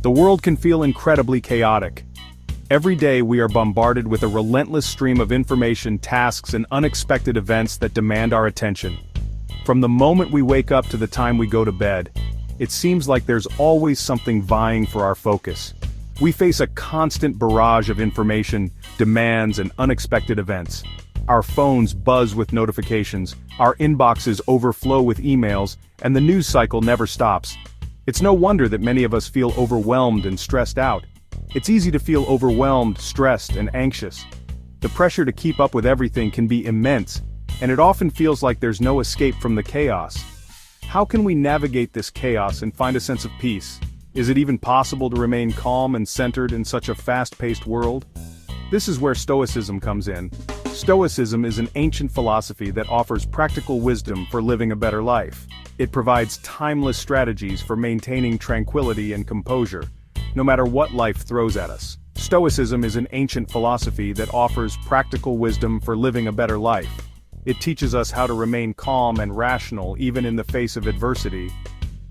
The world can feel incredibly chaotic. Every day we are bombarded with a relentless stream of information, tasks, and unexpected events that demand our attention. From the moment we wake up to the time we go to bed, it seems like there's always something vying for our focus. We face a constant barrage of information, demands, and unexpected events. Our phones buzz with notifications, our inboxes overflow with emails, and the news cycle never stops. It's no wonder that many of us feel overwhelmed and stressed out. It's easy to feel overwhelmed, stressed, and anxious. The pressure to keep up with everything can be immense, and it often feels like there's no escape from the chaos. How can we navigate this chaos and find a sense of peace? Is it even possible to remain calm and centered in such a fast-paced world? This is where Stoicism comes in. Stoicism is an ancient philosophy that offers practical wisdom for living a better life. It provides timeless strategies for maintaining tranquility and composure, no matter what life throws at us. Stoicism is an ancient philosophy that offers practical wisdom for living a better life. It teaches us how to remain calm and rational even in the face of adversity.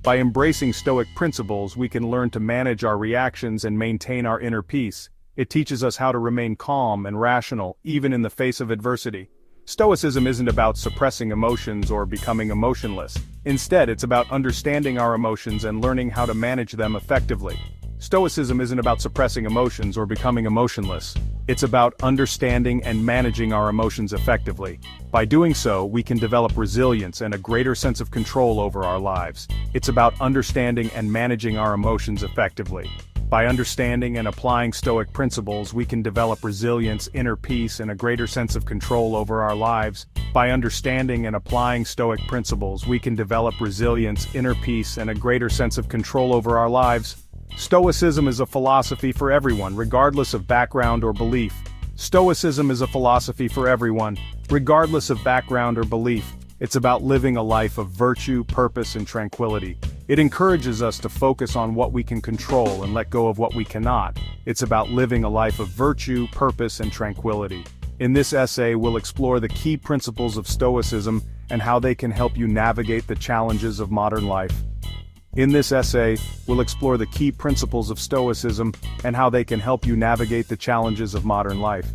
By embracing Stoic principles, we can learn to manage our reactions and maintain our inner peace. It teaches us how to remain calm and rational even in the face of adversity. Stoicism isn't about suppressing emotions or becoming emotionless. Instead, it's about understanding our emotions and learning how to manage them effectively. Stoicism isn't about suppressing emotions or becoming emotionless. It's about understanding and managing our emotions effectively. By doing so, we can develop resilience and a greater sense of control over our lives. It's about understanding and managing our emotions effectively. By understanding and applying Stoic principles, we can develop resilience, inner peace, and a greater sense of control over our lives. By understanding and applying Stoic principles, we can develop resilience, inner peace, and a greater sense of control over our lives. Stoicism is a philosophy for everyone, regardless of background or belief. Stoicism is a philosophy for everyone, regardless of background or belief. It's about living a life of virtue, purpose, and tranquility. It encourages us to focus on what we can control and let go of what we cannot. It's about living a life of virtue, purpose, and tranquility. In this essay, we'll explore the key principles of Stoicism and how they can help you navigate the challenges of modern life. In this essay, we'll explore the key principles of Stoicism and how they can help you navigate the challenges of modern life.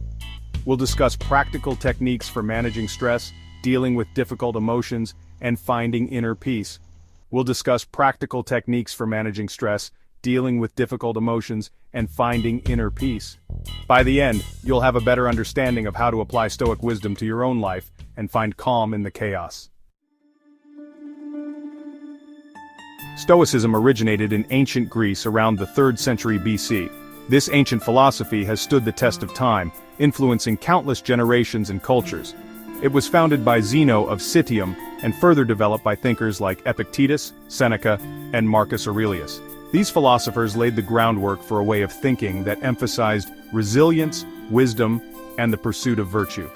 We'll discuss practical techniques for managing stress, dealing with difficult emotions, and finding inner peace. We'll discuss practical techniques for managing stress, dealing with difficult emotions, and finding inner peace. By the end, you'll have a better understanding of how to apply Stoic wisdom to your own life and find calm in the chaos. Stoicism originated in ancient Greece around the 3rd century BC. This ancient philosophy has stood the test of time, influencing countless generations and cultures. It was founded by Zeno of Citium and further developed by thinkers like Epictetus, Seneca, and Marcus Aurelius. These philosophers laid the groundwork for a way of thinking that emphasized resilience, wisdom, and the pursuit of virtue.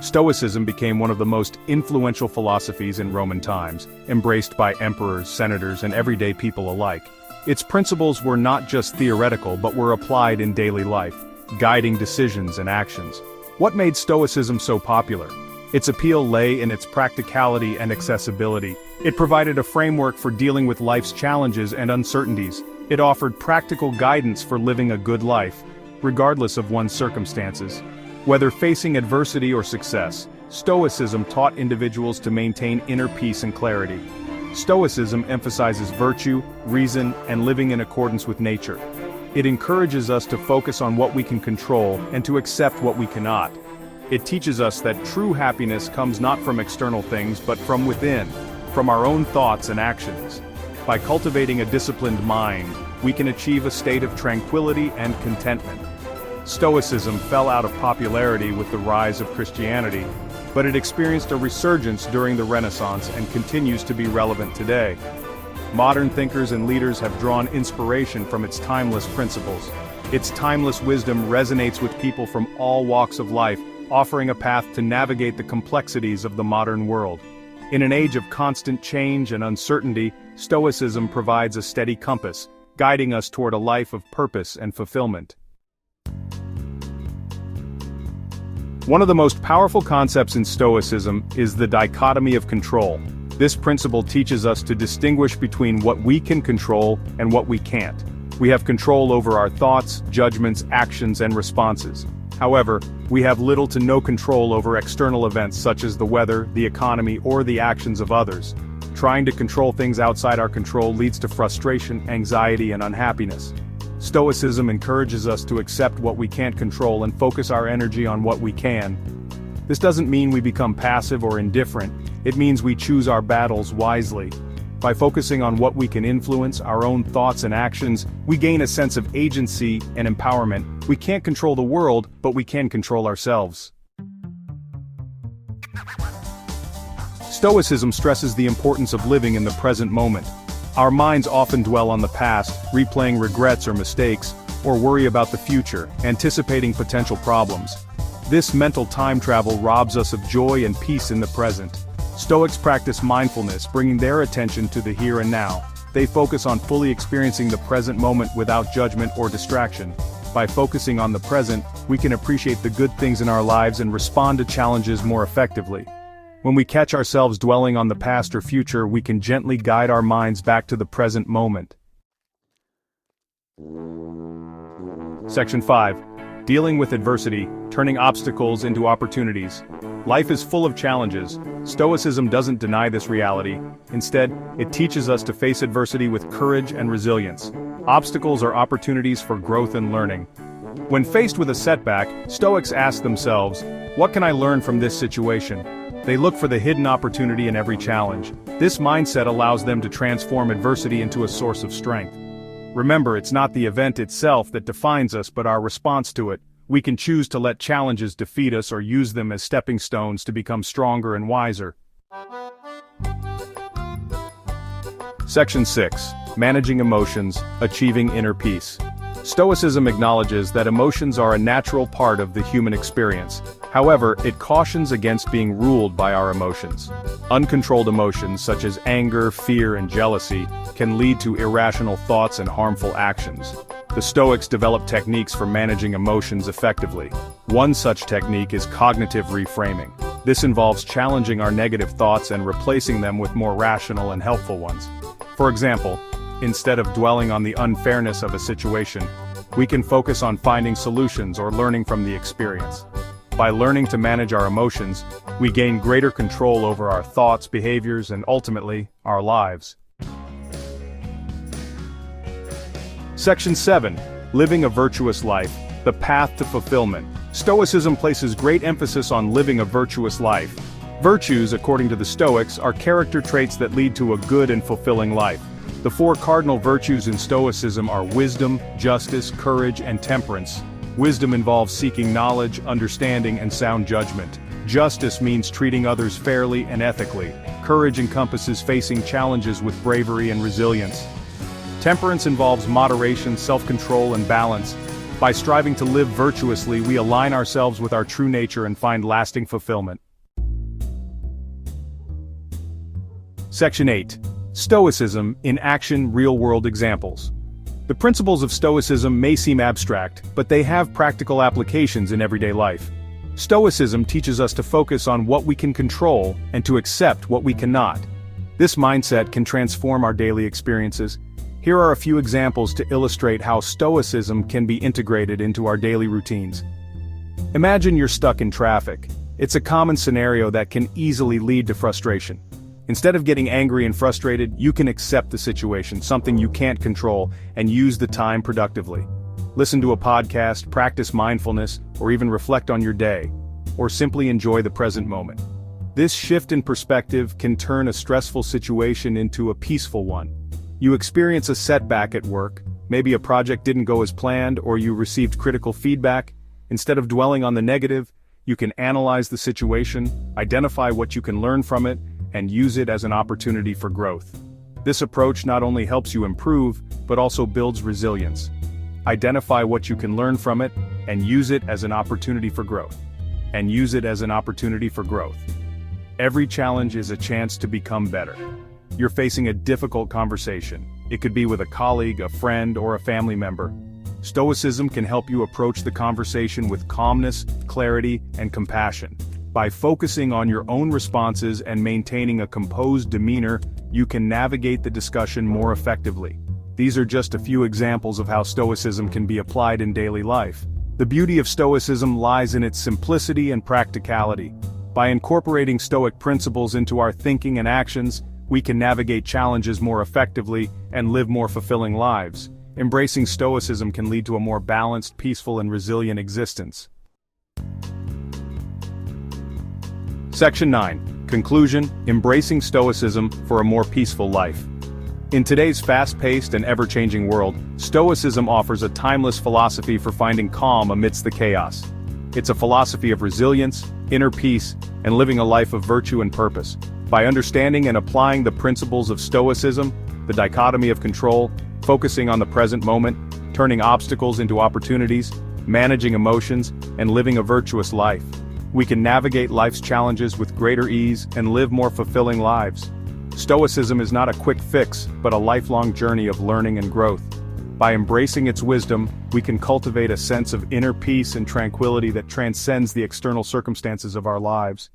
Stoicism became one of the most influential philosophies in Roman times, embraced by emperors, senators, and everyday people alike. Its principles were not just theoretical but were applied in daily life, guiding decisions and actions. What made Stoicism so popular? Its appeal lay in its practicality and accessibility. It provided a framework for dealing with life's challenges and uncertainties. It offered practical guidance for living a good life, regardless of one's circumstances. Whether facing adversity or success, Stoicism taught individuals to maintain inner peace and clarity. Stoicism emphasizes virtue, reason, and living in accordance with nature. It encourages us to focus on what we can control and to accept what we cannot. It teaches us that true happiness comes not from external things but from within, from our own thoughts and actions. By cultivating a disciplined mind, we can achieve a state of tranquility and contentment. Stoicism fell out of popularity with the rise of Christianity, but it experienced a resurgence during the Renaissance and continues to be relevant today. Modern thinkers and leaders have drawn inspiration from its timeless principles. Its timeless wisdom resonates with people from all walks of life, offering a path to navigate the complexities of the modern world. In an age of constant change and uncertainty, Stoicism provides a steady compass, guiding us toward a life of purpose and fulfillment. One of the most powerful concepts in Stoicism is the dichotomy of control. This principle teaches us to distinguish between what we can control and what we can't. We have control over our thoughts, judgments, actions, and responses. However, we have little to no control over external events such as the weather, the economy, or the actions of others. Trying to control things outside our control leads to frustration, anxiety, and unhappiness. Stoicism encourages us to accept what we can't control and focus our energy on what we can. This doesn't mean we become passive or indifferent, it means we choose our battles wisely. By focusing on what we can influence, our own thoughts and actions, we gain a sense of agency and empowerment. We can't control the world, but we can control ourselves. Stoicism stresses the importance of living in the present moment. Our minds often dwell on the past, replaying regrets or mistakes, or worry about the future, anticipating potential problems. This mental time travel robs us of joy and peace in the present. Stoics practice mindfulness, bringing their attention to the here and now. They focus on fully experiencing the present moment without judgment or distraction. By focusing on the present, we can appreciate the good things in our lives and respond to challenges more effectively. When we catch ourselves dwelling on the past or future, we can gently guide our minds back to the present moment. Section 5. Dealing with adversity, turning obstacles into opportunities. Life is full of challenges. Stoicism doesn't deny this reality. Instead, it teaches us to face adversity with courage and resilience. Obstacles are opportunities for growth and learning. When faced with a setback, Stoics ask themselves, "What can I learn from this situation?" They look for the hidden opportunity in every challenge. This mindset allows them to transform adversity into a source of strength. Remember, it's not the event itself that defines us but our response to it. We can choose to let challenges defeat us or use them as stepping stones to become stronger and wiser. Section 6. Managing emotions, achieving inner peace. Stoicism acknowledges that emotions are a natural part of the human experience. However, it cautions against being ruled by our emotions. Uncontrolled emotions such as anger, fear, and jealousy can lead to irrational thoughts and harmful actions. The Stoics develop techniques for managing emotions effectively. One such technique is cognitive reframing. This involves challenging our negative thoughts and replacing them with more rational and helpful ones. For example, instead of dwelling on the unfairness of a situation, we can focus on finding solutions or learning from the experience. By learning to manage our emotions, we gain greater control over our thoughts, behaviors, and ultimately, our lives. Section 7. Living a virtuous life, the path to fulfillment. Stoicism places great emphasis on living a virtuous life. Virtues, according to the Stoics, are character traits that lead to a good and fulfilling life. The 4 cardinal virtues in Stoicism are wisdom, justice, courage, and temperance. Wisdom involves seeking knowledge, understanding, and sound judgment. Justice means treating others fairly and ethically. Courage encompasses facing challenges with bravery and resilience. Temperance involves moderation, self-control, and balance. By striving to live virtuously, we align ourselves with our true nature and find lasting fulfillment. Section 8. Stoicism in action, real-world examples. The principles of Stoicism may seem abstract, but they have practical applications in everyday life. Stoicism teaches us to focus on what we can control and to accept what we cannot. This mindset can transform our daily experiences. Here are a few examples to illustrate how Stoicism can be integrated into our daily routines. Imagine you're stuck in traffic. It's a common scenario that can easily lead to frustration. Instead of getting angry and frustrated, you can accept the situation, something you can't control, and use the time productively. Listen to a podcast, practice mindfulness, or even reflect on your day, or simply enjoy the present moment. This shift in perspective can turn a stressful situation into a peaceful one. You experience a setback at work, maybe a project didn't go as planned, or you received critical feedback. Instead of dwelling on the negative, you can analyze the situation, identify what you can learn from it, and use it as an opportunity for growth. This approach not only helps you improve, but also builds resilience. Identify what you can learn from it, and use it as an opportunity for growth. And use it as an opportunity for growth. Every challenge is a chance to become better. You're facing a difficult conversation. It could be with a colleague, a friend, or a family member. Stoicism can help you approach the conversation with calmness, clarity, and compassion. By focusing on your own responses and maintaining a composed demeanor, you can navigate the discussion more effectively. These are just a few examples of how Stoicism can be applied in daily life. The beauty of Stoicism lies in its simplicity and practicality. By incorporating Stoic principles into our thinking and actions, we can navigate challenges more effectively and live more fulfilling lives. Embracing Stoicism can lead to a more balanced, peaceful, and resilient existence. Section 9. Conclusion: Embracing Stoicism for a more peaceful life. In today's fast-paced and ever-changing world, Stoicism offers a timeless philosophy for finding calm amidst the chaos. It's a philosophy of resilience, inner peace, and living a life of virtue and purpose. By understanding and applying the principles of Stoicism, the dichotomy of control, focusing on the present moment, turning obstacles into opportunities, managing emotions, and living a virtuous life, we can navigate life's challenges with greater ease and live more fulfilling lives. Stoicism is not a quick fix, but a lifelong journey of learning and growth. By embracing its wisdom, we can cultivate a sense of inner peace and tranquility that transcends the external circumstances of our lives.